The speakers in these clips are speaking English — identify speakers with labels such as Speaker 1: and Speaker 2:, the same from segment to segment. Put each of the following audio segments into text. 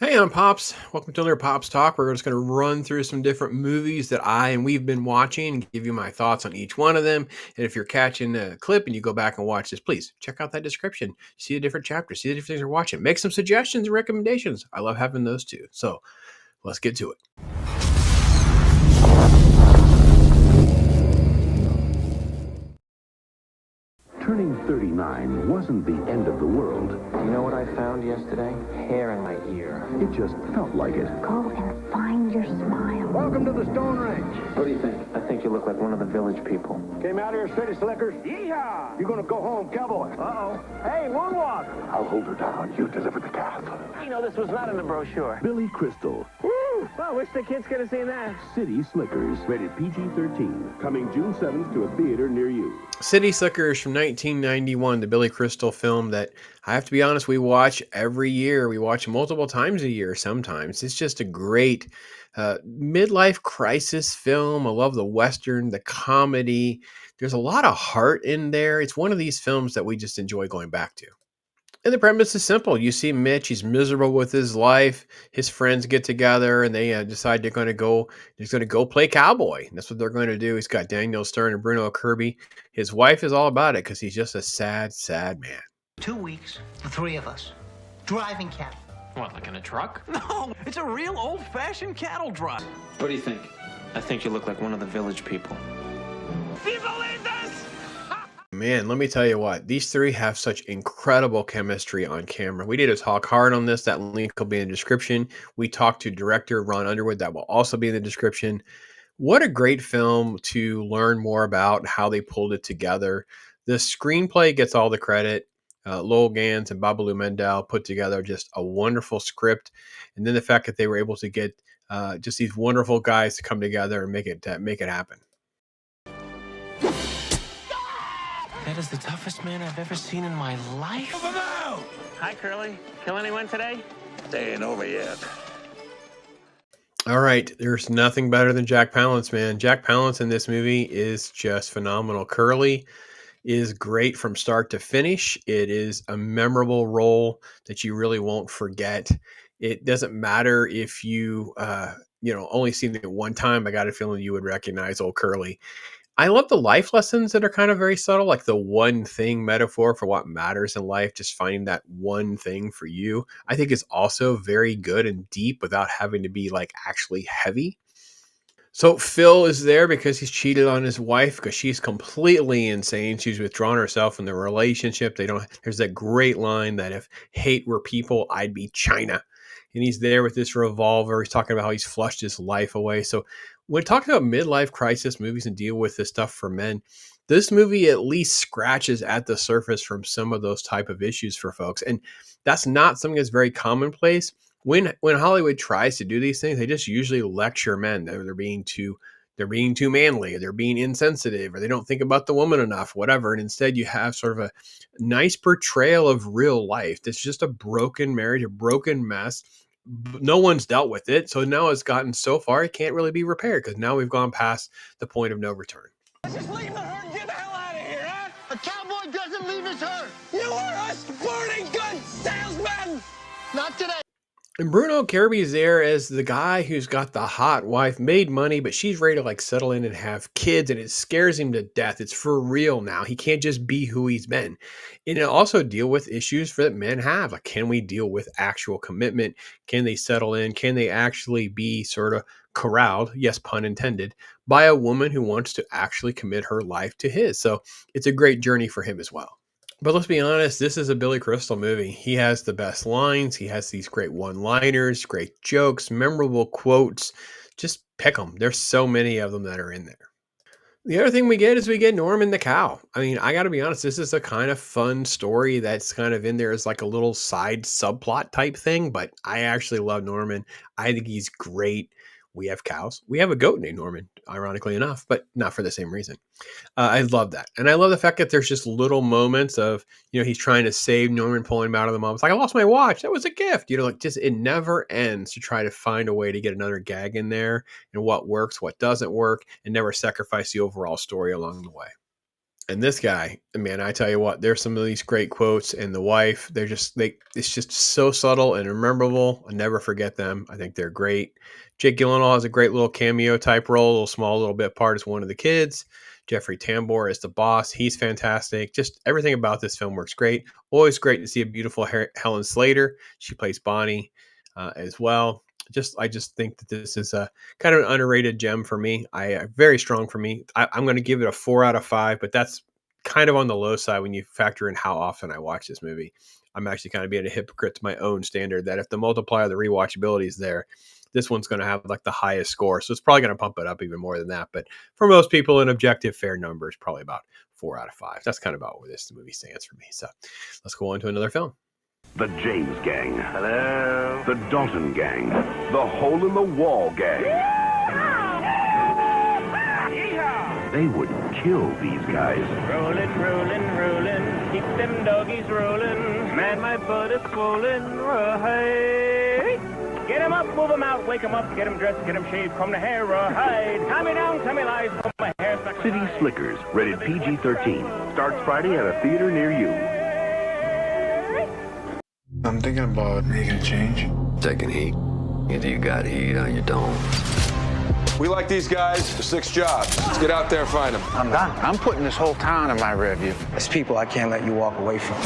Speaker 1: Hey, I'm Pops. Welcome to another Pops Talk. We're just going to run through some different movies that we've been watching and give you my thoughts on each one of them. And if you're catching a clip and you go back and watch this, please check out that description. See the different chapters, see the different things you're watching. Make some suggestions and recommendations. I love having those too. So let's get to it.
Speaker 2: Turning 39 wasn't the end of the world.
Speaker 3: You know what I found yesterday? Hair in my ear.
Speaker 2: It just felt like it.
Speaker 4: Go and find your smile.
Speaker 5: Welcome to the Stone Range.
Speaker 3: What do you think? I think you look like one of the village people.
Speaker 5: Came out here city slickers. Yeehaw! You're gonna go home, cowboy. Uh-oh. Hey, moonwalk.
Speaker 2: I'll hold her down. You deliver the calf.
Speaker 3: You know, this was not in the brochure.
Speaker 2: Billy Crystal.
Speaker 5: Woo! Well, wish the kids could have seen that.
Speaker 2: City Slickers. Rated PG-13. Coming June 7th to a theater near you.
Speaker 1: City Slickers from 1991, the Billy Crystal film that I have to be honest, we watch every year. We watch multiple times a year sometimes. It's just a great midlife crisis film. I love the Western, the comedy. There's a lot of heart in there. It's one of these films that we just enjoy going back to. And the premise is simple. You see Mitch, he's miserable with his life. His friends get together and they decide he's going to go play cowboy. And that's what they're going to do. He's got Daniel Stern and Bruno Kirby. His wife is all about it because he's just a sad, sad man.
Speaker 6: 2 weeks, the three of us, driving cattle.
Speaker 7: What, like in a truck? No, it's a real old-fashioned cattle drive.
Speaker 3: What do you think? I think you look like one of the village people.
Speaker 7: Do you believe this?
Speaker 1: Man, let me tell you what, these three have such incredible chemistry on camera. We did a talk hard on this. That link will be in the description. We talked to director Ron Underwood. That will also be in the description. What a great film to learn more about how they pulled it together. The screenplay gets all the credit. Lowell Gans and Babalu Mendel put together just a wonderful script. And then the fact that they were able to get just these wonderful guys to come together and make it happen.
Speaker 7: That is the toughest man I've ever seen in my life.
Speaker 8: Hi, Curly. Kill anyone today?
Speaker 5: They ain't over yet.
Speaker 1: All right, there's nothing better than Jack Palance, man. Jack Palance in this movie is just phenomenal. Curly is great from start to finish. It is a memorable role that you really won't forget. It doesn't matter if you, only seen it one time. I got a feeling you would recognize old Curly. I love the life lessons that are kind of very subtle, like the one thing metaphor for what matters in life, just finding that one thing for you. I think is also very good and deep without having to be like actually heavy. So Phil is there because he's cheated on his wife because she's completely insane. She's withdrawn herself from the relationship. There's that great line that if hate were people, I'd be China. And he's there with this revolver. He's talking about how he's flushed his life away. So when talking about midlife crisis movies and deal with this stuff for men, this movie at least scratches at the surface from some of those type of issues for folks. And that's not something that's very commonplace. When Hollywood tries to do these things, they just usually lecture men. They're being too manly, they're being insensitive, or they don't think about the woman enough, whatever. And instead you have sort of a nice portrayal of real life. That's just a broken marriage, a broken mess. No one's dealt with it. So now it's gotten so far, it can't really be repaired because now we've gone past the point of no return.
Speaker 7: Let's just leave the herd and get the hell out of here, huh?
Speaker 6: A cowboy doesn't leave his herd.
Speaker 7: You are a sporting goods salesman!
Speaker 6: Not today.
Speaker 1: And Bruno Kirby is there as the guy who's got the hot wife, made money, but she's ready to like settle in and have kids, and it scares him to death. It's for real now. He can't just be who he's been. And it also deal with issues that men have. Like, can we deal with actual commitment? Can they settle in? Can they actually be sort of corralled, yes, pun intended, by a woman who wants to actually commit her life to his? So it's a great journey for him as well. But let's be honest, this is a Billy Crystal movie. He has the best lines. He has these great one-liners, great jokes, memorable quotes. Just pick them. There's so many of them that are in there. The other thing we get Norman the cow. I mean, I got to be honest, this is a kind of fun story that's kind of in there as like a little side subplot type thing, but I actually love Norman. I think he's great. We have cows. We have a goat named Norman, ironically enough, but not for the same reason. I love that. And I love the fact that there's just little moments of, he's trying to save Norman, pulling him out of the mom. It's like, I lost my watch. That was a gift. Just it never ends to try to find a way to get another gag in there and what works, what doesn't work, and never sacrifice the overall story along the way. And this guy, man, I tell you what, there's some of these great quotes, and the wife, it's just so subtle and memorable. I never forget them. I think they're great. Jake Gyllenhaal has a great little cameo type role, a little small little bit part as one of the kids. Jeffrey Tambor is the boss. He's fantastic. Just everything about this film works great. Always great to see a beautiful Helen Slater. She plays Bonnie as well. I just think that this is a kind of an underrated gem for me. Very strong for me. I'm going to give it a 4 out of 5, but that's kind of on the low side when you factor in how often I watch this movie. I'm actually kind of being a hypocrite to my own standard that if the multiplier of the rewatchability is there, this one's going to have like the highest score. So it's probably going to pump it up even more than that. But for most people, an objective fair number is probably about 4 out of 5. That's kind of about where this movie stands for me. So let's go on to another film.
Speaker 2: The James Gang.
Speaker 8: Hello.
Speaker 2: The Dalton Gang. The Hole in the Wall Gang.
Speaker 8: Yeehaw!
Speaker 2: They would kill these guys.
Speaker 8: Rolling, rolling, rolling. Keep them doggies rolling. Man, my butt is swollen. Hey! Get 'em up, move 'em out, wake 'em up, get 'em dressed, get 'em shaved, comb the hair, hide. Tie me down, tell me lies, comb my hair.
Speaker 2: City Slickers, rated PG-13. Starts Friday at a theater near you.
Speaker 9: I'm thinking about making a change.
Speaker 10: Taking heat. Either you got heat or you don't.
Speaker 9: We like these guys for 6 jobs. Let's get out there and find them.
Speaker 5: I'm done. I'm putting this whole town in my rear view. There's people I can't let you walk away from.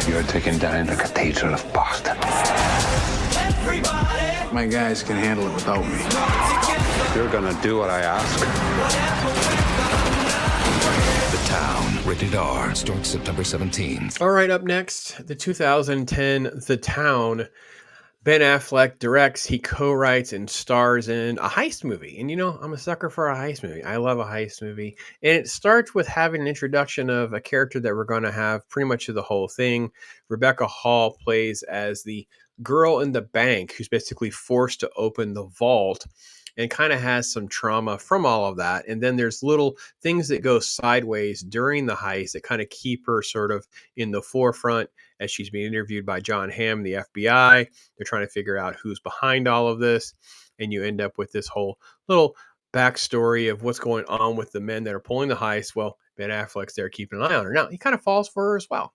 Speaker 9: You're taking down the Cathedral of Boston. My guys can handle it without me. You're gonna do what I ask.
Speaker 11: The Town, rated R, starts September 17th.
Speaker 1: All right, up next, the 2010 The Town. Ben Affleck directs, he co-writes and stars in a heist movie. And I'm a sucker for a heist movie. I love a heist movie. And it starts with having an introduction of a character that we're going to have pretty much through the whole thing. Rebecca Hall plays as the girl in the bank who's basically forced to open the vault and kind of has some trauma from all of that. And then there's little things that go sideways during the heist that kind of keep her sort of in the forefront as she's being interviewed by John Hamm, the FBI. They're trying to figure out who's behind all of this. And you end up with this whole little backstory of what's going on with the men that are pulling the heist. Well, Ben Affleck's there keeping an eye on her. Now, he kind of falls for her as well.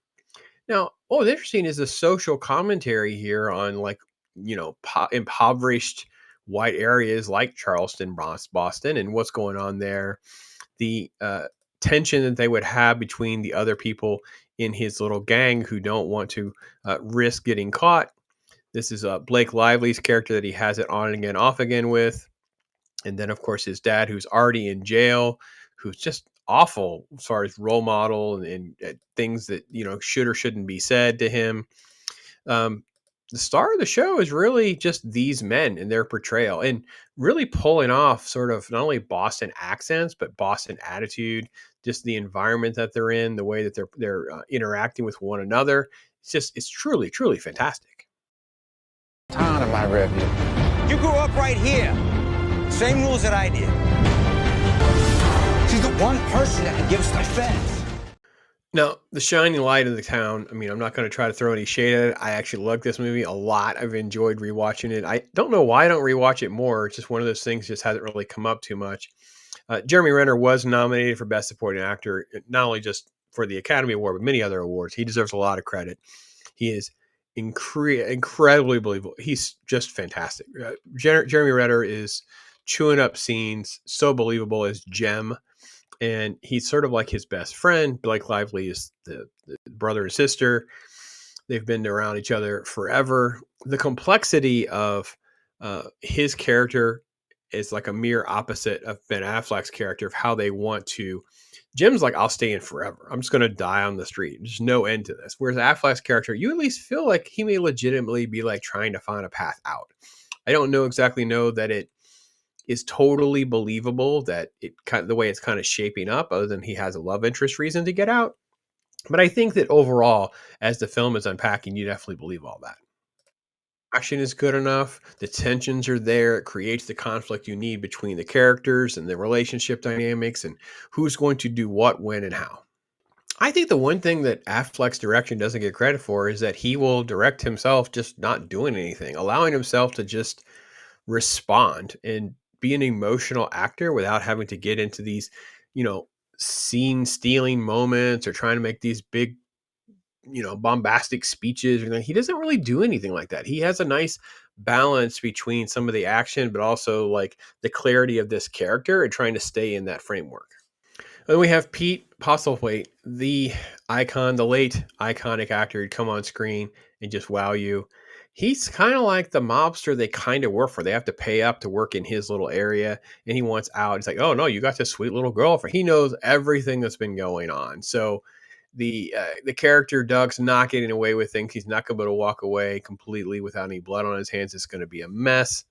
Speaker 1: Now, what's interesting is the social commentary here on impoverished white areas like Charleston, Boston, and what's going on there. The tension that they would have between the other people in his little gang who don't want to risk getting caught. This is Blake Lively's character that he has it on again, off again with. And then, of course, his dad, who's already in jail, who's just awful as far as role model and things that, should or shouldn't be said to him. The star of the show is really just these men and their portrayal and really pulling off sort of not only Boston accents, but Boston attitude, just the environment that they're in, the way that they're interacting with one another. It's truly, truly fantastic.
Speaker 5: Town in my rear view.
Speaker 12: You grew up right here. Same rules that I did. She's the one person that can give us the fence.
Speaker 1: Now, the shining light of The Town, I'm not going to try to throw any shade at it. I actually like this movie a lot. I've enjoyed rewatching it. I don't know why I don't rewatch it more. It's just one of those things just hasn't really come up too much. Jeremy Renner was nominated for Best Supporting Actor, not only just for the Academy Award, but many other awards. He deserves a lot of credit. He is incredibly believable. He's just fantastic. Jeremy Renner is chewing up scenes, so believable as Jem. And he's sort of like his best friend. Blake Lively is the brother and sister. They've been around each other forever. The complexity of his character is like a mere opposite of Ben Affleck's character of how they want to. Jim's like, I'll stay in forever. I'm just going to die on the street. There's no end to this. Whereas Affleck's character, you at least feel like he may legitimately be like trying to find a path out. I don't exactly know that it is totally believable that the way it's kind of shaping up, other than he has a love interest reason to get out. But I think that overall, as the film is unpacking, you definitely believe all that. Action is good enough. The tensions are there. It creates the conflict you need between the characters and the relationship dynamics and who's going to do what, when, and how. I think the one thing that Affleck's direction doesn't get credit for is that he will direct himself just not doing anything, allowing himself to just respond and be an emotional actor without having to get into these you know, scene stealing moments or trying to make these big, bombastic speeches or anything. He doesn't really do anything like that. He has a nice balance between some of the action, but also like the clarity of this character and trying to stay in that framework. And we have Pete Postlethwaite, the icon, the late iconic actor who'd come on screen and just wow you. He's kind of like the mobster they kind of work for. They have to pay up to work in his little area, and he wants out. He's like, "Oh no, you got this sweet little girlfriend." He knows everything that's been going on. So the character Doug's not getting away with things. He's not going to be able to walk away completely without any blood on his hands. It's going to be a mess.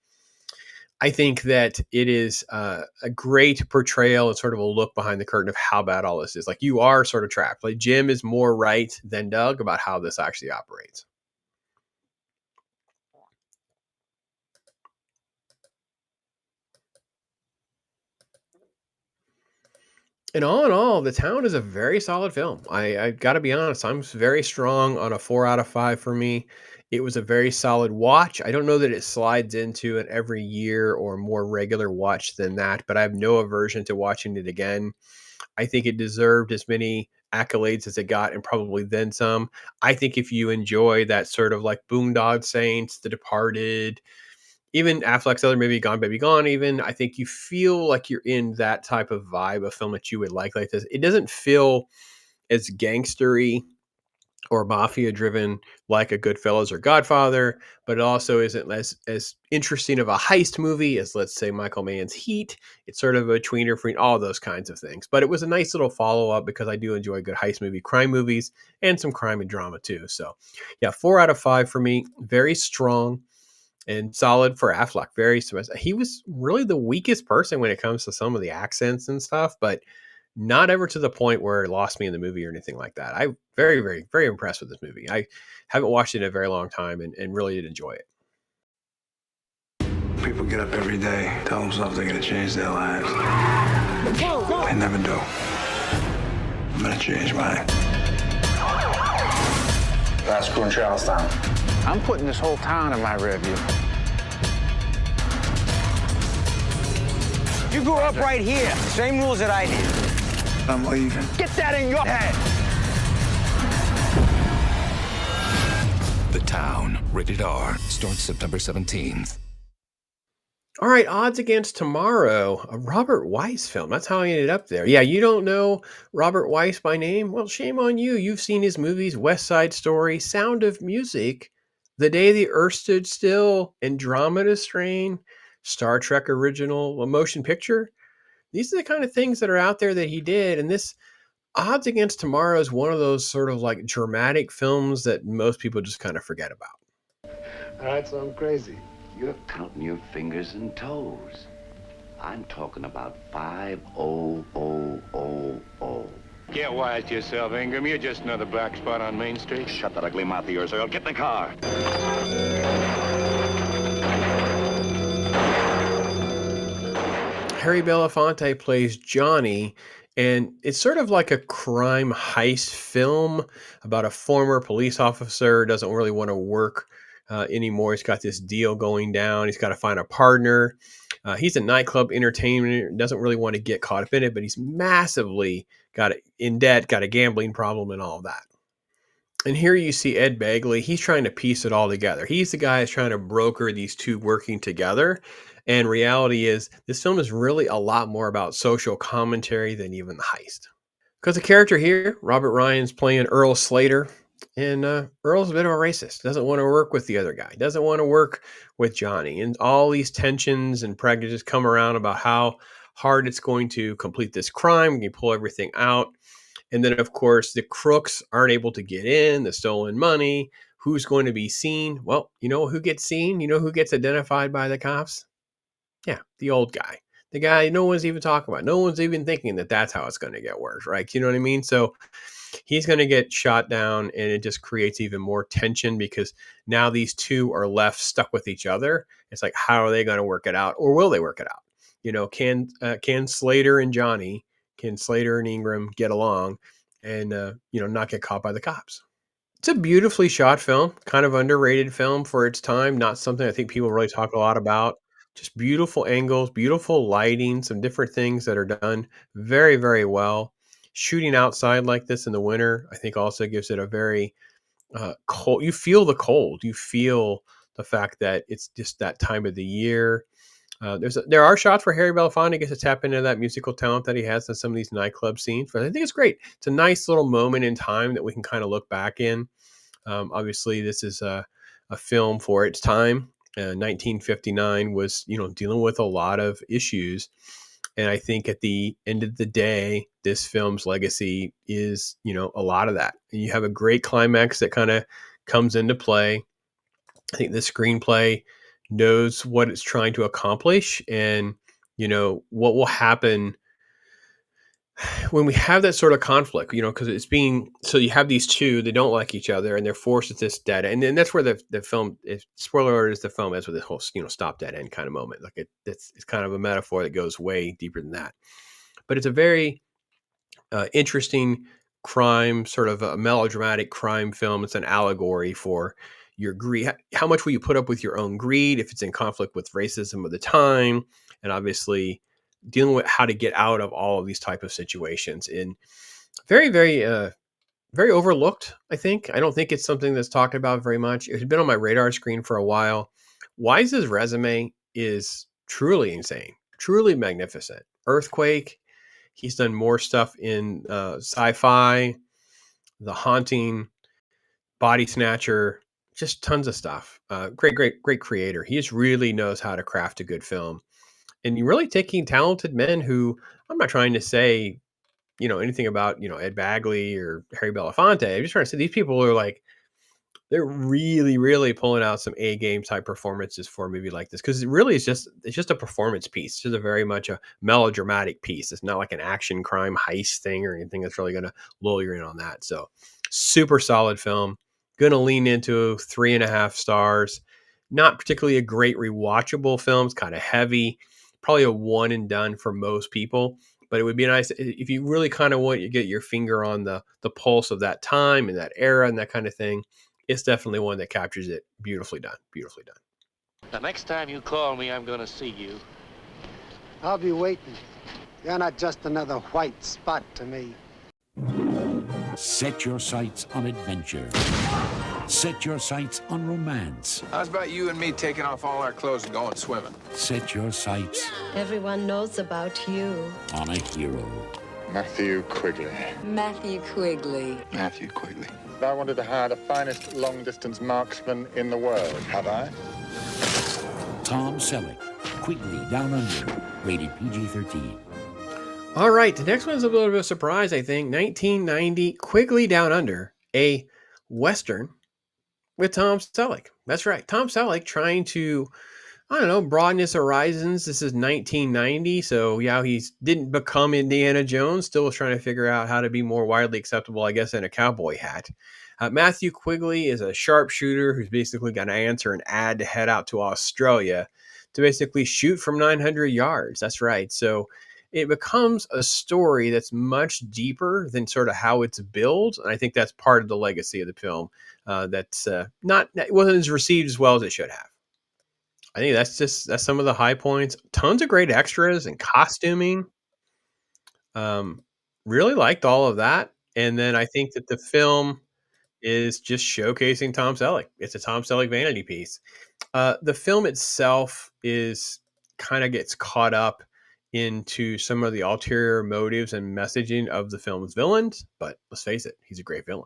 Speaker 1: I think that it is a great portrayal and sort of a look behind the curtain of how bad all this is. Like you are sort of trapped. Like Jim is more right than Doug about how this actually operates. And all in all, The Town is a very solid film. I got to be honest, I'm very strong on a 4 out of 5 for me. It was a very solid watch. I don't know that it slides into an every year or more regular watch than that, but I have no aversion to watching it again. I think it deserved as many accolades as it got and probably then some. I think if you enjoy that sort of like Boondock Saints, The Departed, even Affleck's other movie, Gone Baby Gone, even, I think you feel like you're in that type of vibe of film that you would like this. It doesn't feel as gangstery or mafia driven like a Goodfellas or Godfather, but it also isn't as interesting of a heist movie as, let's say, Michael Mann's Heat. It's sort of a tweener between all those kinds of things. But it was a nice little follow up because I do enjoy good heist movie, crime movies, and some crime and drama too. So, yeah, 4 out of 5 for me. Very strong and solid for Affleck. Very he was really the weakest person when it comes to some of the accents and stuff, but not ever to the point where it lost me in the movie or anything like that. I very, very, very impressed with this movie. I haven't watched it in a very long time and really did enjoy it.
Speaker 10: People get up every day, tell themselves they're gonna change their lives. They never do. I'm gonna change mine.
Speaker 12: Last crew in Charlestown. I'm putting this whole town in my rear view. You grew up right here. Same rules that I did.
Speaker 10: I'm leaving.
Speaker 12: Get that in your head.
Speaker 11: The Town, rated R, starts September 17th.
Speaker 1: All right, Odds Against Tomorrow, a Robert Weiss film. That's how I ended up there. Yeah, you don't know Robert Weiss by name? Well, shame on you. You've seen his movies West Side Story, Sound of Music, The Day the Earth Stood Still, Andromeda Strain, Star Trek original, a motion picture. These are the kind of things that are out there that he did. And this Odds Against Tomorrow is one of those sort of like dramatic films that most people just kind of forget about.
Speaker 5: All right, so I'm crazy.
Speaker 13: You're counting your fingers and toes. I'm talking about 50000.
Speaker 5: Get wise to yourself, Ingram. You're just another black spot on Main Street.
Speaker 13: Shut that ugly mouth of yours, Earl. Get in the car.
Speaker 1: Harry Belafonte plays Johnny, and it's sort of like a crime heist film about a former police officer who doesn't really want to work anymore. He's got this deal going down. He's got to find a partner. He's a nightclub entertainer, doesn't really want to get caught up in it, but he's massively in debt, got a gambling problem and all of that. And here you see Ed Begley. He's trying to piece it all together. He's the guy who's trying to broker these two working together. And reality is, this film is really a lot more about social commentary than even the heist. Because the character here, Robert Ryan's playing Earl Slater, and Earl's a bit of a racist. Doesn't want to work with the other guy. Doesn't want to work with Johnny. And all these tensions and prejudices come around about how hard it's going to complete this crime when you pull everything out. And then, of course, the crooks aren't able to get in, the stolen money. Who's going to be seen? Well, you know who gets seen? You know who gets identified by the cops? Yeah, the old guy. The guy no one's even talking about. No one's even thinking that that's how it's going to get worse, right? You know what I mean? So he's going to get shot down, and it just creates even more tension because now these two are left stuck with each other. It's like, how are they going to work it out, or will they work it out? You know, can Slater and Johnny, can Slater and Ingram get along and, not get caught by the cops? It's a beautifully shot film, kind of underrated film for its time. Not something I think people really talk a lot about. Just beautiful angles, beautiful lighting, some different things that are done very, very well. Shooting outside like this in the winter, I think also gives it a very cold. You feel the cold. You feel the fact that it's just that time of the year. There are shots where Harry Belafonte gets to tap into that musical talent that he has in some of these nightclub scenes. But I think it's great. It's a nice little moment in time that we can kind of look back in. Obviously, this is a film for its time. 1959 was, dealing with a lot of issues. And I think at the end of the day, this film's legacy is, a lot of that. You have a great climax that kind of comes into play. I think the screenplay knows what it's trying to accomplish, and, what will happen when we have that sort of conflict, because it's being, so you have these two that don't like each other and they're forced at this dead end. And then that's where the film, if spoiler alert, is the film ends with this whole, stop dead end kind of moment. Like it's kind of a metaphor that goes way deeper than that. But it's a very interesting crime, sort of a melodramatic crime film. It's an allegory for your greed. How much will you put up with your own greed if it's in conflict with racism of the time? And obviously dealing with how to get out of all of these type of situations in very, very, very overlooked. I don't think it's something that's talked about very much. It's been on my radar screen for a while. Wise's resume is truly insane, truly magnificent. Earthquake. He's done more stuff in sci-fi, The Haunting, Body Snatcher, just tons of stuff. Great, great, great creator. He just really knows how to craft a good film. And you're really taking talented men who, I'm not trying to say, anything about, Ed Bagley or Harry Belafonte. I'm just trying to say these people are like, they're really, really pulling out some A game type performances for a movie like this. Cause it really is it's just a performance piece. It's just very much a melodramatic piece. It's not like an action crime heist thing or anything that's really going to lull you in on that. So super solid film. Going to lean into 3.5 stars. Not particularly a great rewatchable film. It's kind of heavy, probably a one and done for most people. But it would be nice if you really kind of want to get your finger on the pulse of that time and that era and that kind of thing. It's definitely one that captures it. Beautifully done. Beautifully done.
Speaker 14: The next time you call me, I'm going to see you.
Speaker 15: I'll be waiting. You're not just another white spot to me.
Speaker 11: Set your sights on adventure. Set your sights on romance.
Speaker 16: How's about you and me taking off all our clothes and going swimming?
Speaker 11: Set your sights
Speaker 17: Everyone knows about you.
Speaker 11: on a hero.
Speaker 10: Matthew Quigley.
Speaker 17: Matthew Quigley.
Speaker 10: Matthew Quigley.
Speaker 18: I wanted to hire the finest long-distance marksman in the world. Have I?
Speaker 11: Tom Selleck, Quigley Down Under, rated PG-13.
Speaker 1: All right, the next one's a little bit of a surprise, I think. 1990, Quigley Down Under, a Western with Tom Selleck. That's right, Tom Selleck trying to, broaden his horizons. This is 1990, so yeah, he didn't become Indiana Jones. Still was trying to figure out how to be more widely acceptable, I guess, in a cowboy hat. Matthew Quigley is a sharpshooter who's basically going to answer an ad to head out to Australia to basically shoot from 900 yards. That's right. So it becomes a story that's much deeper than sort of how it's billed. And I think that's part of the legacy of the film. It wasn't as received as well as it should have. I think that's some of the high points. Tons of great extras and costuming. Really liked all of that. And then I think that the film is just showcasing Tom Selleck. It's a Tom Selleck vanity piece. The film itself is kind of gets caught up into some of the ulterior motives and messaging of the film's villains, but let's face it, he's a great villain.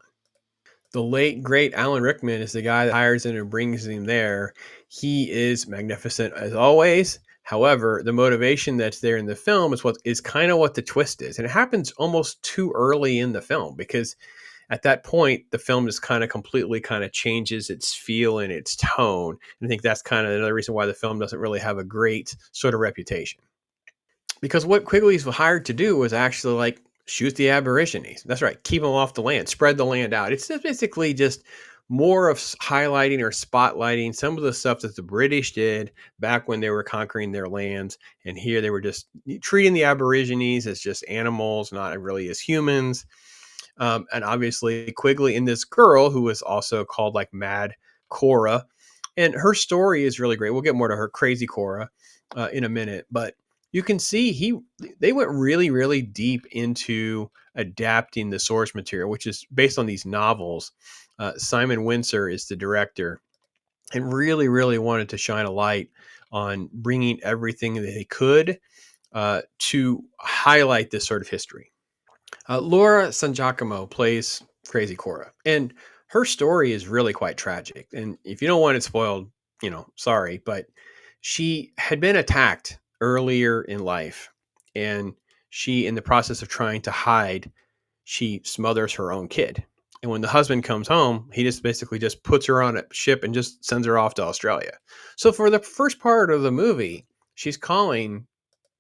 Speaker 1: The late, great Alan Rickman is the guy that hires him and brings him there. He is magnificent as always. However, the motivation that's there in the film is kind of what the twist is. And it happens almost too early in the film because at that point, the film just kind of completely changes its feel and its tone. And I think that's kind of another reason why the film doesn't really have a great sort of reputation. Because what Quigley's hired to do was actually shoot the Aborigines. That's right. Keep them off the land, spread the land out. It's just basically just more of highlighting or spotlighting some of the stuff that the British did back when they were conquering their lands. And here they were just treating the Aborigines as just animals, not really as humans. And obviously Quigley and this girl who was also called Mad Cora And her story is really great. We'll get more to her, Crazy Cora, in a minute. But you can see they went really, really deep into adapting the source material, which is based on these novels. Simon Windsor is the director, and really, really wanted to shine a light on bringing everything that they could to highlight this sort of history. Laura San Giacomo plays Crazy Cora, and her story is really quite tragic. And if you don't want it spoiled, sorry, but she had been attacked earlier in life, and she, in the process of trying to hide, she smothers her own kid. And when the husband comes home, he just basically just puts her on a ship and just sends her off to Australia. So for the first part of the movie, she's calling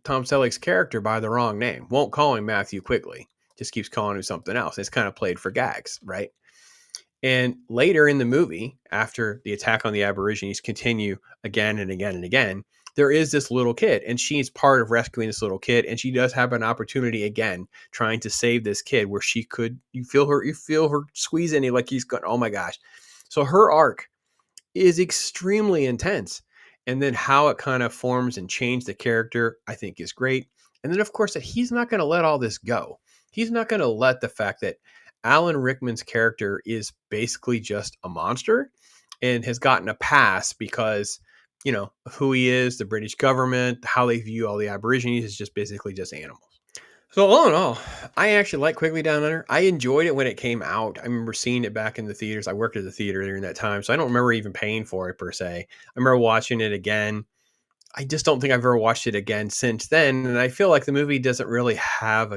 Speaker 1: Tom Selleck's character by the wrong name. Won't call him Matthew Quigley. Just keeps calling him something else. It's kind of played for gags, right? And later in the movie, after the attack on the Aborigines continue again and again and again, there is this little kid, and she's part of rescuing this little kid. And she does have an opportunity again, trying to save this kid, where you feel her squeezing it, like he's going, oh my gosh. So her arc is extremely intense. And then how it kind of forms and changes the character, I think, is great. And then, of course, that he's not going to let all this go. He's not going to let the fact that Alan Rickman's character is basically just a monster and has gotten a pass because, of who he is, the British government, how they view all the Aborigines is just basically just animals. So all in all, I actually like Quigley Down Under. I enjoyed it when it came out. I remember seeing it back in the theaters. I worked at the theater during that time, so I don't remember even paying for it per se. I remember watching it again. I just don't think I've ever watched it again since then. And I feel like the movie doesn't really have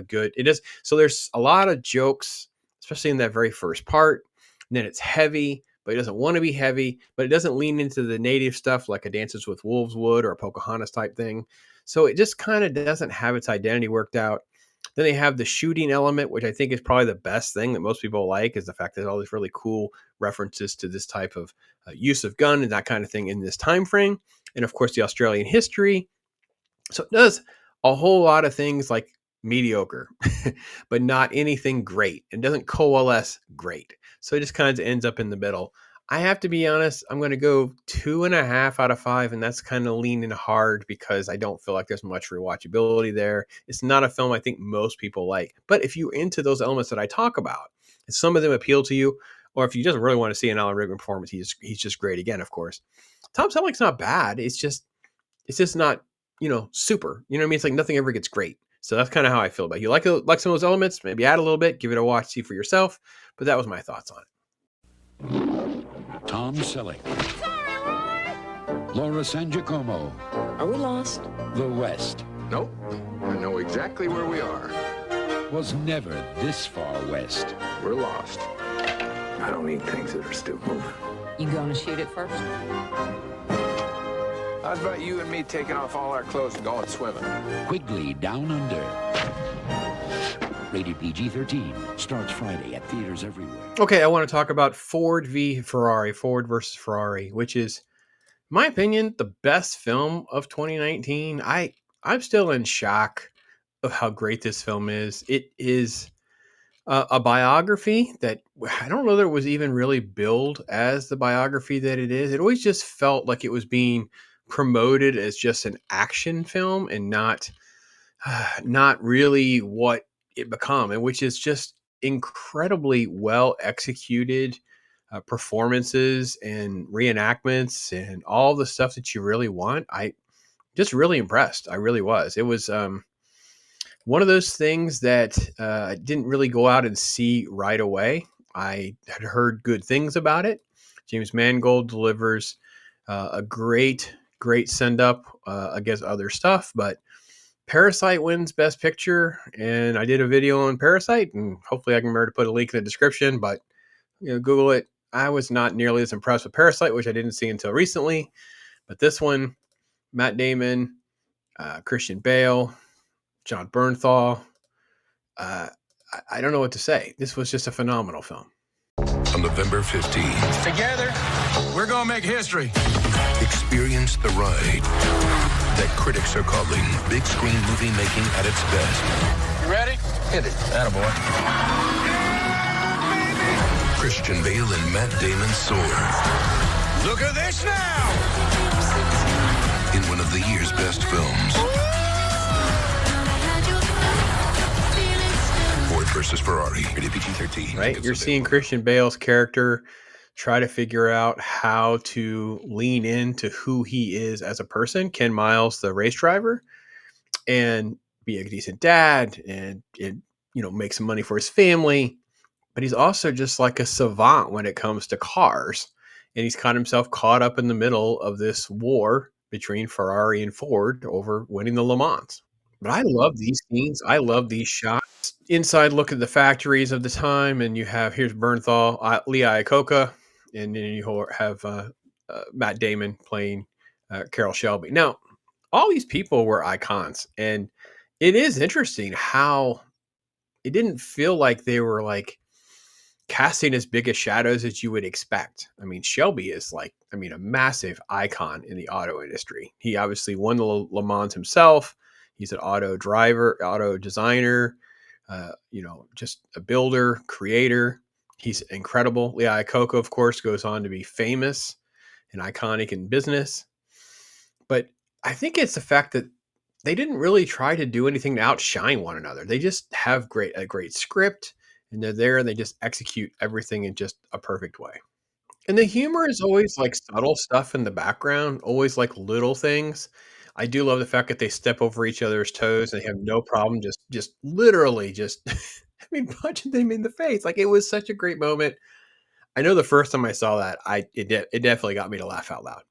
Speaker 1: so there's a lot of jokes, especially in that very first part. And then it's heavy, but it doesn't want to be heavy, but it doesn't lean into the native stuff like a Dances with Wolves would or a Pocahontas type thing. So it just kind of doesn't have its identity worked out. Then they have the shooting element, which I think is probably the best thing that most people like, is the fact that all these really cool references to this type of use of gun and that kind of thing in this time frame. And of course, the Australian history. So it does a whole lot of things like mediocre, but not anything great. It doesn't coalesce great. So it just kind of ends up in the middle. I have to be honest, I'm going to go 2.5 out of 5, and that's kind of leaning hard because I don't feel like there's much rewatchability there. It's not a film I think most people like. But if you're into those elements that I talk about, and some of them appeal to you, or if you just really want to see an Alan Rickman performance, he's just great again, of course. Tom Selleck's not bad. It's just not, super. You know what I mean? It's like nothing ever gets great. So that's kind of how I feel about it. You like some of those elements, maybe add a little bit, give it a watch, see for yourself. But that was my thoughts on it.
Speaker 11: Tom Selleck. Sorry, Roy. Laura San Giacomo.
Speaker 17: Are we lost?
Speaker 11: The West.
Speaker 16: Nope. I know exactly where we are.
Speaker 11: Was never this far west.
Speaker 16: We're lost. I don't need things that are still moving.
Speaker 17: You gonna shoot it first?
Speaker 16: How's about you and me taking off all our clothes and going swimming?
Speaker 11: Quigley Down Under. Rated PG-13. Starts Friday at theaters everywhere.
Speaker 1: Okay, I want to talk about Ford v. Ferrari. Ford versus Ferrari, which is, in my opinion, the best film of 2019. I'm still in shock of how great this film is. It is a biography that I don't know that it was even really billed as the biography that it is. It always just felt like it was being promoted as just an action film and not really what it become, and which is just incredibly well executed performances and reenactments and all the stuff that you really want. I just really impressed. I really was. It was one of those things that I didn't really go out and see right away. I had heard good things about it. James Mangold delivers a great send up against other stuff, but Parasite wins Best Picture, and I did a video on Parasite, and hopefully I can remember to put a link in the description, but Google it. I was not nearly as impressed with Parasite, which I didn't see until recently, but this one, Matt Damon, Christian Bale, John Bernthal, I don't know what to say. This was just a phenomenal film.
Speaker 19: On November 15th.
Speaker 16: Together, we're gonna make history.
Speaker 19: Experience the ride that critics are calling big screen movie making at its best.
Speaker 16: You ready? Hit it. Attaboy.
Speaker 19: Christian Bale and Matt Damon soar. Look at this now! In one of the year's best films. Ford versus Ferrari, rated PG-13.
Speaker 1: Right? You're seeing Christian Bale's character try to figure out how to lean into who he is as a person, Ken Miles, the race driver, and be a decent dad and make some money for his family. But he's also just like a savant when it comes to cars. And he's caught himself caught up in the middle of this war between Ferrari and Ford over winning the Le Mans. But I love these scenes. I love these shots. Inside look at the factories of the time, and you have here's Bernthal, Lee Iacocca, and then you have Matt Damon playing Carroll Shelby. Now, all these people were icons, and it is interesting how it didn't feel like they were like casting as big as shadows as you would expect. I mean, Shelby is a massive icon in the auto industry. He obviously won the Le Mans himself. He's an auto driver, auto designer, just a builder, creator. He's incredible. Lee Iacocca, of course, goes on to be famous and iconic in business. But I think it's the fact that they didn't really try to do anything to outshine one another. They just have a great script, and they're there and they just execute everything in just a perfect way. And the humor is always like subtle stuff in the background, always like little things. I do love the fact that they step over each other's toes and they have no problem just literally just punching them in the face. Like, it was such a great moment. I know the first time I saw that, it definitely got me to laugh out loud.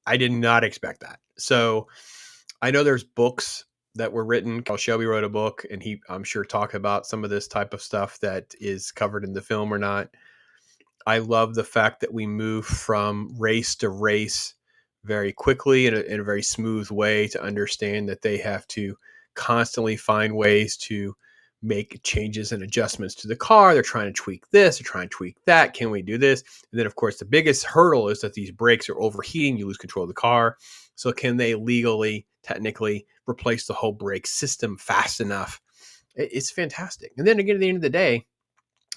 Speaker 1: I did not expect that. So I know there's books that were written. Carl Shelby wrote a book, and I'm sure, talked about some of this type of stuff that is covered in the film or not. I love the fact that we move from race to race very quickly in a very smooth way to understand that they have to constantly find ways to make changes and adjustments to the car. They're trying to tweak this, they're trying to tweak that. Can we do this? And then, of course, the biggest hurdle is that these brakes are overheating. You lose control of the car. So can they legally, technically replace the whole brake system fast enough? It's fantastic. And then again, at the end of the day,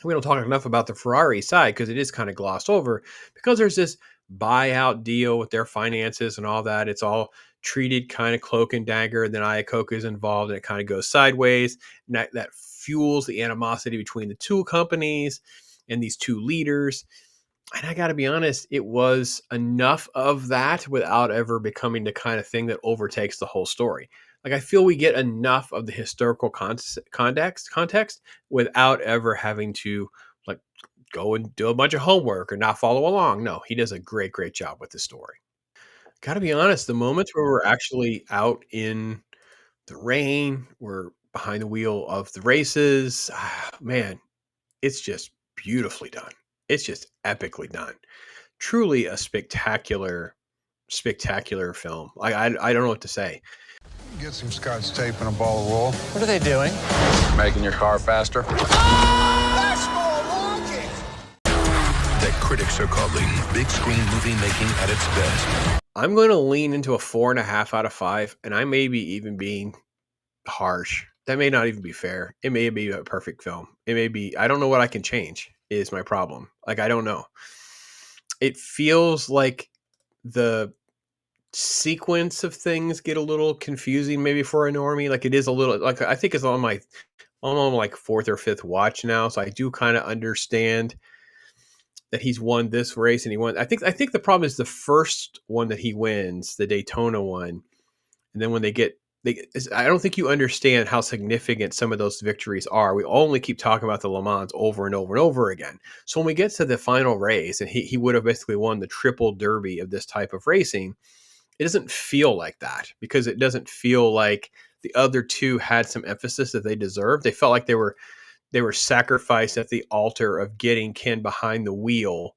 Speaker 1: we don't talk enough about the Ferrari side because it is kind of glossed over, because there's this buyout deal with their finances and all that. It's all treated kind of cloak and dagger, and then Iacocca is involved and it kind of goes sideways. And that fuels the animosity between the two companies and these two leaders. And I got to be honest, it was enough of that without ever becoming the kind of thing that overtakes the whole story. Like, I feel we get enough of the historical context without ever having to like go and do a bunch of homework or not follow along. No, he does a great job with the story. Got to be honest, the moments where we're actually out in the rain, we're behind the wheel of the races, man, it's just beautifully done. It's just epically done. Truly a spectacular film. I don't know what to say.
Speaker 10: Get some scotch tape and a ball of wool.
Speaker 7: What are they doing?
Speaker 9: Making your car faster.
Speaker 10: That's more like it!
Speaker 19: That critics are calling big screen movie making at its best.
Speaker 1: I'm going to lean into a 4.5 out of 5, and I may be even being harsh. That may not even be fair. It may be a perfect film. It may be, I don't know what I can change is my problem. Like, I don't know. It feels like the sequence of things get a little confusing maybe for a normie. Like, it is a little, like, I think it's on my fourth or fifth watch now. So I do kind of understand that he's won this race and he won. I think the problem is the first one that he wins, the Daytona one. And then when I don't think you understand how significant some of those victories are. We only keep talking about the Le Mans over and over and over again. So when we get to the final race, and he would have basically won the triple derby of this type of racing, it doesn't feel like that, because it doesn't feel like the other two had some emphasis that they deserved. They felt like they were sacrificed at the altar of getting Ken behind the wheel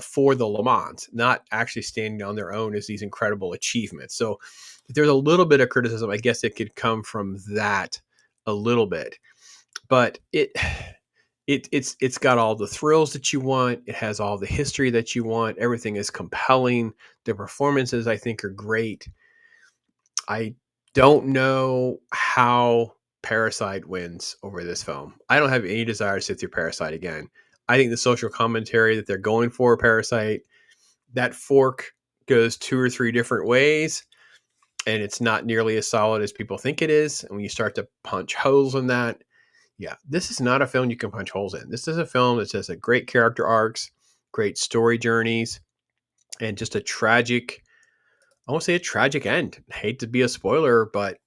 Speaker 1: for the Le Mans, not actually standing on their own as these incredible achievements. So there's a little bit of criticism. I guess it could come from that a little bit, but it's got all the thrills that you want. It has all the history that you want. Everything is compelling. The performances, I think, are great. I don't know how Parasite wins over this film. I don't have any desire to sit through Parasite again. I think the social commentary that they're going for Parasite that fork goes 2 or 3 different ways, and it's not nearly as solid as people think it is. And when you start to punch holes in that, yeah, this is not a film you can punch holes in. This is a film that has a great character arcs, great story journeys, and just a tragic, I won't say a tragic end. I hate to be a spoiler, but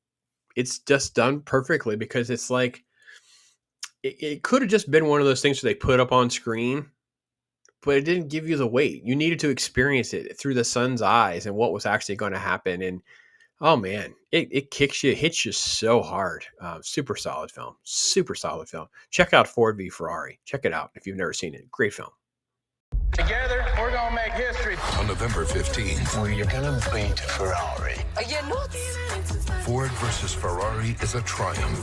Speaker 1: it's just done perfectly because it's like, it could have just been one of those things that they put up on screen, but it didn't give you the weight. You needed to experience it through the son's eyes and what was actually going to happen. And oh man, it kicks you, hits you so hard. Super solid film. Super solid film. Check out Ford v Ferrari. Check it out if you've never seen it. Great film.
Speaker 5: Together, we're gonna make history.
Speaker 19: On November 15th,
Speaker 16: We're gonna beat Ferrari.
Speaker 17: Are you nuts?
Speaker 19: Ford versus Ferrari is a triumph.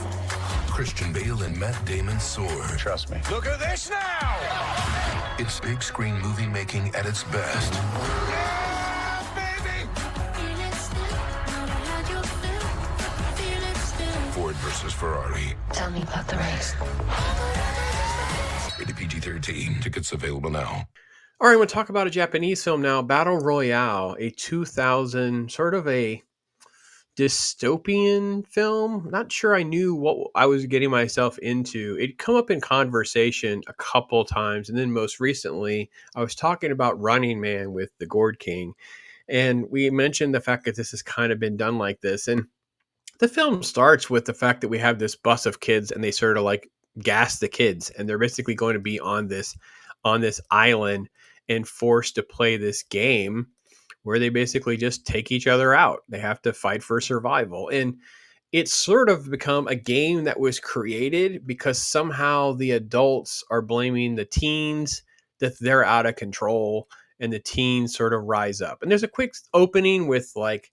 Speaker 19: Christian Bale and Matt Damon soar.
Speaker 16: Trust me.
Speaker 5: Look at this now!
Speaker 19: It's big screen movie making at its best. Ford versus Ferrari.
Speaker 17: Tell me about the race.
Speaker 19: Rated PG-13. Tickets available now.
Speaker 1: All right, we'll talk about a Japanese film now, Battle Royale, a 2000 sort of a dystopian film. Not sure I knew what I was getting myself into. It'd come up in conversation a couple times, and then most recently, I was talking about Running Man with the Gourd King, and we mentioned the fact that this has kind of been done like this. And the film starts with the fact that we have this bus of kids, and they sort of like gas the kids, and they're basically going to be on this island and forced to play this game where they basically just take each other out. They have to fight for survival. And it's sort of become a game that was created because somehow the adults are blaming the teens that they're out of control, and the teens sort of rise up. And there's a quick opening with like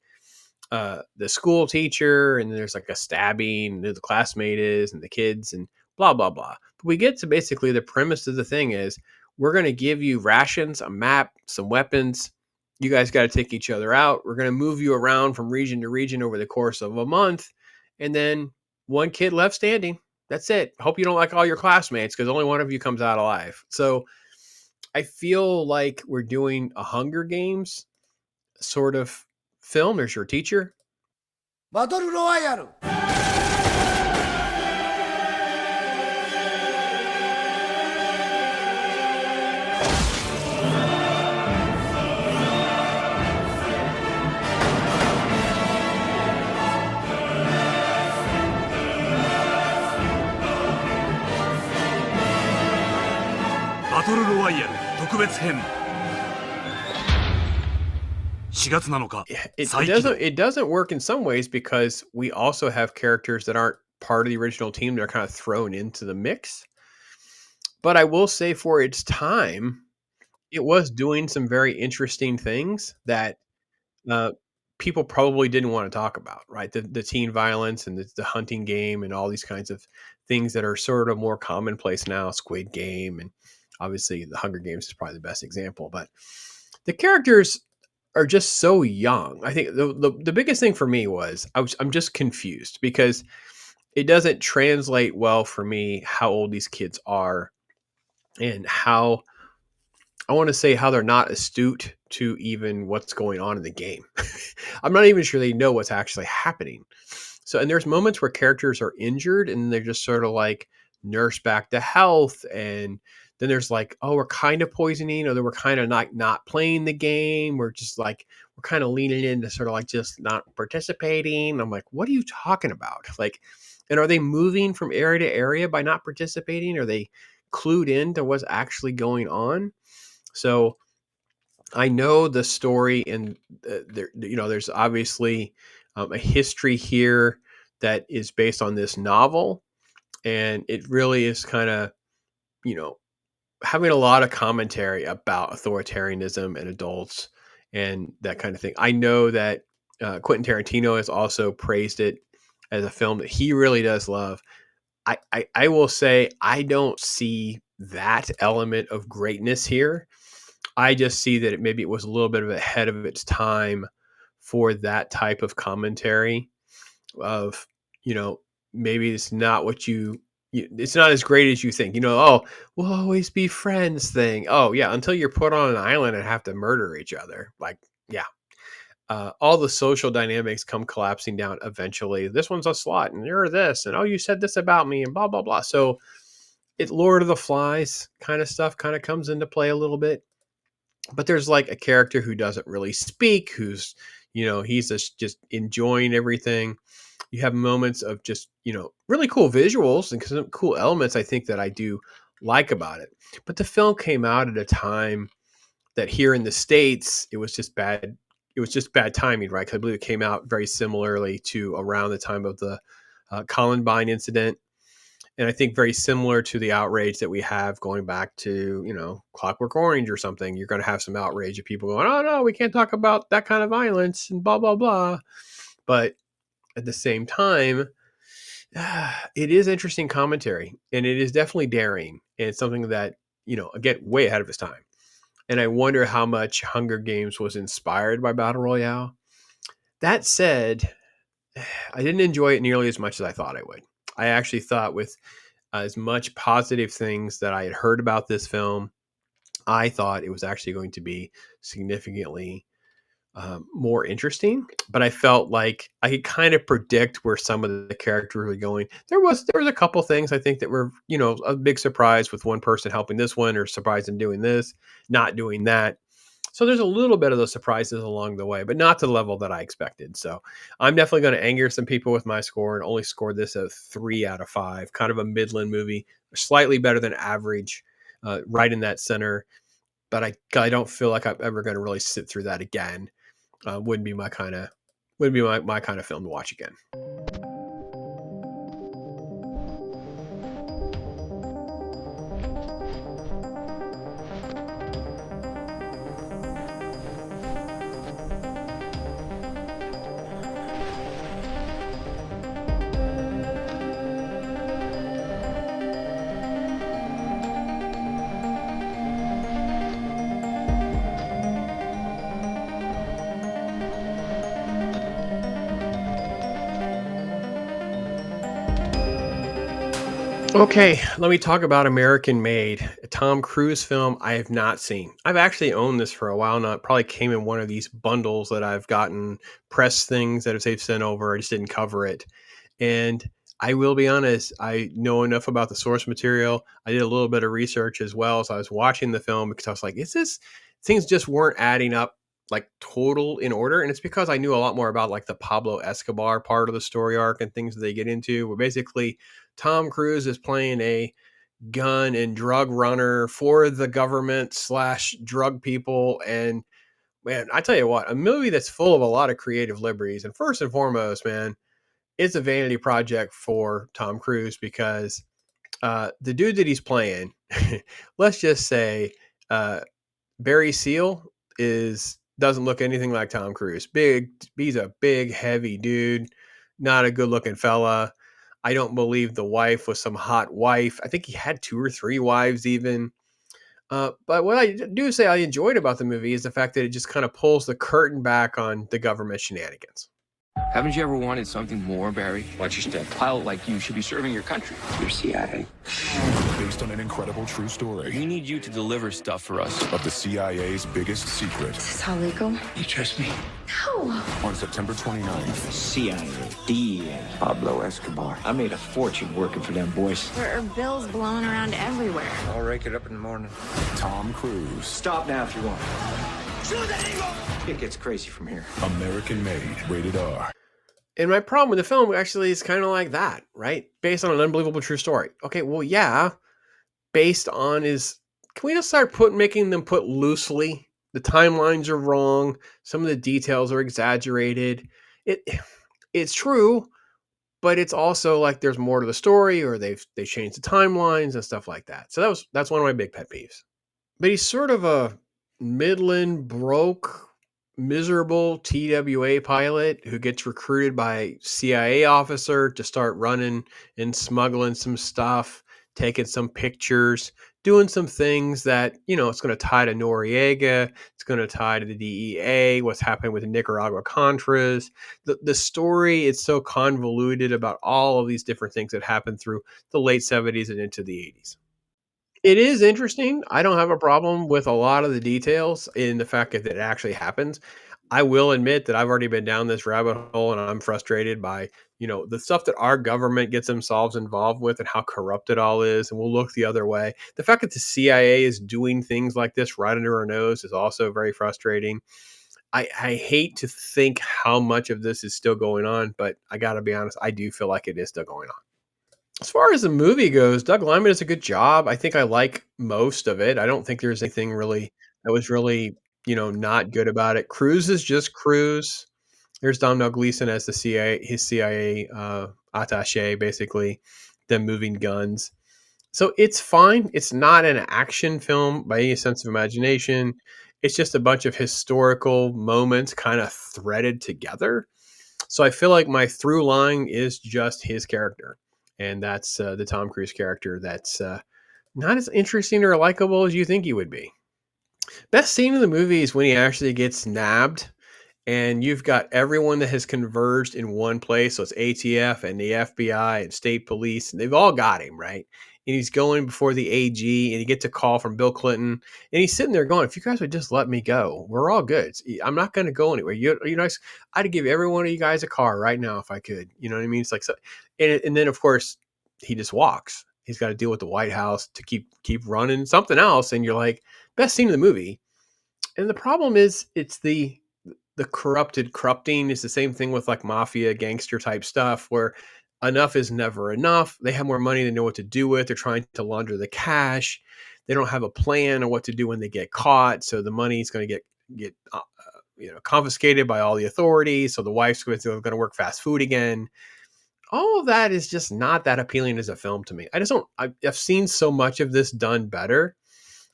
Speaker 1: the school teacher, and there's like a stabbing, who the classmate is, and the kids, and blah, blah, blah. But we get to basically the premise of the thing is, we're going to give you rations, a map, some weapons. You guys got to take each other out. We're going to move you around from region to region over the course of a month. And then one kid left standing. That's it. Hope you don't like all your classmates because only one of you comes out alive. So I feel like we're doing a Hunger Games sort of film. There's your teacher.
Speaker 5: Battle Royale!
Speaker 20: バトルロワイヤル特別編 4月7日
Speaker 1: It doesn't work in some ways because we also have characters that aren't part of the original team. They're kind of thrown into the mix. But I will say for its time, it was doing some very interesting things that people probably didn't want to talk about, right? The teen violence and the hunting game and all these kinds of things that are sort of more commonplace now, Squid Game, and obviously the Hunger Games is probably the best example. But the characters are just so young. I think the biggest thing for me was I'm just confused because it doesn't translate well for me how old these kids are and how I want to say how they're not astute to even what's going on in the game. I'm not even sure they know what's actually happening. So, and there's moments where characters are injured and they're just sort of like nursed back to health. And then there's like, oh, we're kind of poisoning, or then we're kind of not playing the game. We're just like, we're kind of leaning into sort of like just not participating. I'm like, what are you talking about? Like, and are they moving from area to area by not participating? Are they clued into what's actually going on? So I know the story, and there's obviously a history here that is based on this novel, and it really is kind of, having a lot of commentary about authoritarianism and adults and that kind of thing. I know that Quentin Tarantino has also praised it as a film that he really does love. I will say I don't see that element of greatness here. I just see that maybe it was a little bit of ahead of its time for that type of commentary of, maybe it's not what you it's not as great as you think. Oh, we'll always be friends thing. Oh yeah, until you're put on an island and have to murder each other. Like, yeah. All the social dynamics come collapsing down eventually. This one's a slut, and you're this, and oh, you said this about me, and blah blah blah. So, it Lord of the Flies kind of stuff kind of comes into play a little bit. But there's like a character who doesn't really speak, who's he's just enjoying everything. You have moments of just really cool visuals and some cool elements I think that I do like about it. But the film came out at a time that here in the States it was just bad. It was just bad timing, right? 'Cause I believe it came out very similarly to around the time of the Columbine incident. And I think very similar to the outrage that we have going back to, Clockwork Orange or something. You're going to have some outrage of people going, oh, no, we can't talk about that kind of violence and blah, blah, blah. But at the same time, it is interesting commentary, and it is definitely daring. And it's something that, again, way ahead of its time. And I wonder how much Hunger Games was inspired by Battle Royale. That said, I didn't enjoy it nearly as much as I thought I would. I actually thought with as much positive things that I had heard about this film, I thought it was actually going to be significantly more interesting. But I felt like I could kind of predict where some of the characters were going. There was a couple things I think that were a big surprise, with one person helping this one, or surprised in doing this, not doing that. So there's a little bit of those surprises along the way, but not to the level that I expected. So I'm definitely going to anger some people with my score, and only scored this a 3 out of 5, kind of a Midland movie, slightly better than average, right in that center. But I don't feel like I'm ever going to really sit through that again. Wouldn't be my kind of film to watch again. Okay, let me talk about American Made, a Tom Cruise film I have not seen. I've actually owned this for a while now. It probably came in one of these bundles that I've gotten, press things that they've sent over. I just didn't cover it. And I will be honest, I know enough about the source material. I did a little bit of research as well. So I was watching the film because I was like, things just weren't adding up like total in order. And it's because I knew a lot more about like the Pablo Escobar part of the story arc and things that they get into, where basically Tom Cruise is playing a gun and drug runner for the government / drug people. And man, I tell you what, a movie that's full of a lot of creative liberties. And first and foremost, man, it's a vanity project for Tom Cruise, because the dude that he's playing, let's just say Barry Seal doesn't look anything like Tom Cruise. He's a big, heavy dude, not a good looking fella. I don't believe the wife was some hot wife. I think he had 2 or 3 wives even. But what I do say I enjoyed about the movie is the fact that it just kind of pulls the curtain back on the government shenanigans.
Speaker 21: Haven't you ever wanted something more, Barry?
Speaker 22: Watch your step.
Speaker 21: A pilot like you should be serving your country.
Speaker 22: You're CIA.
Speaker 19: Based on an incredible true story
Speaker 21: We need you to deliver stuff for us.
Speaker 19: of the CIA's biggest secret.
Speaker 17: Is this all legal?
Speaker 22: You trust me?
Speaker 17: No.
Speaker 19: On September 29th,
Speaker 22: CIA, DEA, Pablo Escobar. I made a fortune working for them boys.
Speaker 17: There are bills blowing around everywhere.
Speaker 22: I'll rake it up in the morning.
Speaker 19: Tom Cruise,
Speaker 22: Stop now if you want. It gets crazy from here.
Speaker 19: American Made, rated R.
Speaker 1: And my problem with the film actually is kind of like that, right? Based on an unbelievable true story. Okay, well, yeah, based on can we just start making them put loosely? The timelines are wrong. Some of the details are exaggerated. It's true, but it's also like there's more to the story, or they changed the timelines and stuff like that. So that's one of my big pet peeves. But he's sort of a Midland broke, miserable TWA pilot who gets recruited by a CIA officer to start running and smuggling some stuff, taking some pictures, doing some things that, it's going to tie to Noriega. It's going to tie to the DEA, what's happening with the Nicaragua Contras. The story is so convoluted about all of these different things that happened through the late 70s and into the 80s. It is interesting. I don't have a problem with a lot of the details in the fact that it actually happens. I will admit that I've already been down this rabbit hole and I'm frustrated by, the stuff that our government gets themselves involved with and how corrupt it all is. And we'll look the other way. The fact that the CIA is doing things like this right under our nose is also very frustrating. I hate to think how much of this is still going on, but I got to be honest, I do feel like it is still going on. As far as the movie goes, Doug Liman does a good job. I think I like most of it. I don't think there's anything really that was really, not good about it. Cruise is just Cruise. There's Domhnall Gleeson as the CIA attaché, basically, them moving guns. So it's fine. It's not an action film by any sense of imagination. It's just a bunch of historical moments kind of threaded together. So I feel like my through line is just his character. And that's the Tom Cruise character that's not as interesting or likable as you think he would be. Best scene in the movie is when he actually gets nabbed and you've got everyone that has converged in one place. So it's ATF and the FBI and state police, and they've all got him, right? And he's going before the AG, and he gets a call from Bill Clinton, and he's sitting there going, "If you guys would just let me go, we're all good. I'm not going to go anywhere. I'd give every one of you guys a car right now if I could." You know what I mean? It's like, so, and then of course he just walks. He's got to deal with the White House to keep running something else, and you're like, best scene of the movie. And the problem is, it's the corrupting is the same thing with like mafia gangster type stuff where enough is never enough. They have more money than they know what to do with. They're trying to launder the cash. They don't have a plan on what to do when they get caught. So the money is going to get confiscated by all the authorities. So the wife's going to work fast food again. All of that is just not that appealing as a film to me. I've seen so much of this done better.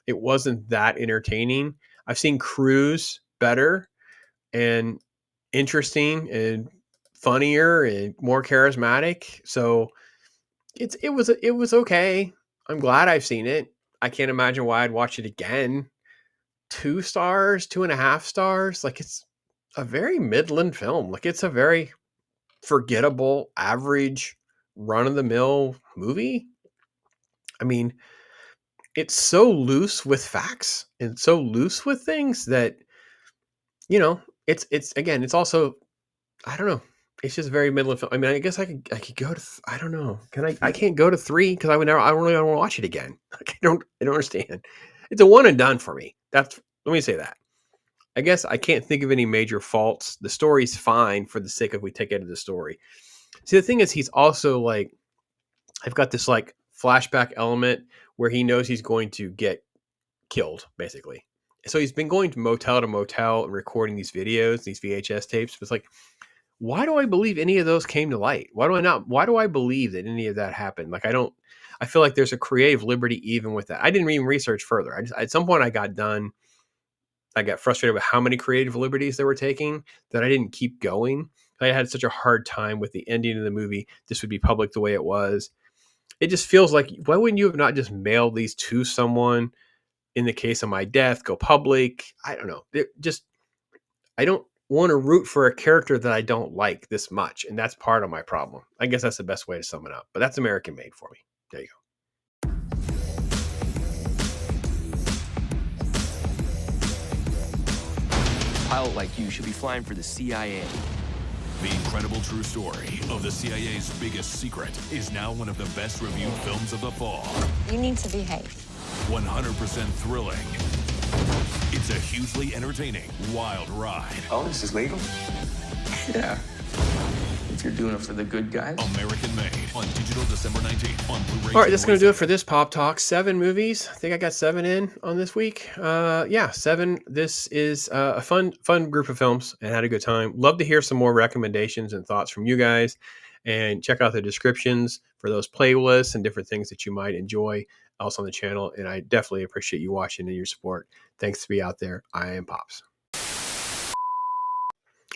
Speaker 1: It wasn't that entertaining. I've seen Cruise better and interesting and funnier and more charismatic. So it was okay. I'm glad I've seen it. I can't imagine why I'd watch it again. 2 stars, 2.5 stars. Like, it's a very Midland film. Like, it's a very forgettable, average, run-of-the-mill movie. I mean, it's so loose with facts and so loose with things that, it's also, I don't know. It's just very Midland film. I mean, I guess I could go to, I don't know. I can't go to 3 because I don't want to watch it again. Like, I don't understand. It's a one and done for me. Let me say that. I guess I can't think of any major faults. The story's fine for the sake of we take it to the story. See, the thing is, he's also like, I've got this like flashback element where he knows he's going to get killed, basically. So he's been going to motel and recording these videos, these VHS tapes. But it's like, why do I believe any of those came to light? Why do I believe that any of that happened? Like, I feel like there's a creative liberty even with that. I didn't even research further. At some point I got done. I got frustrated with how many creative liberties they were taking that I didn't keep going. I had such a hard time with the ending of the movie. This would be public the way it was. It just feels like, why wouldn't you have not just mailed these to someone? In the case of my death, go public. I don't know. I don't want to root for a character that I don't like this much. And that's part of my problem. I guess that's the best way to sum it up. But that's American made for me. There you go.
Speaker 21: A pilot like you should be flying for the CIA.
Speaker 3: The incredible true story of the CIA's biggest secret is now one of the best reviewed films of the fall.
Speaker 17: You need to behave.
Speaker 3: 100% thrilling. It's a hugely entertaining, wild ride.
Speaker 22: Oh, this is legal?
Speaker 21: Yeah. If you're doing it for the good guys.
Speaker 3: American made on digital December 19th on Blu-ray.
Speaker 1: All right, that's going to do it for this Pop Talk. 7 movies. I think I got 7 in on this week. 7. This is a fun group of films and had a good time. Love to hear some more recommendations and thoughts from you guys. And check out the descriptions for those playlists and different things that you might enjoy else on the channel. And I definitely appreciate you watching and your support. Thanks to be out there. I am Pops.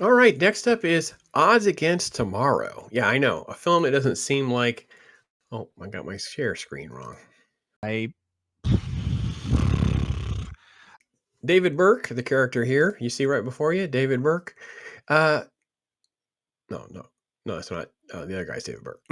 Speaker 1: All right, next up is Odds Against Tomorrow. Yeah, I know. A film that doesn't seem like... Oh, I got my share screen wrong. David Burke, the character here, you see right before you, David Burke. No, that's not. The other guy's David Burke.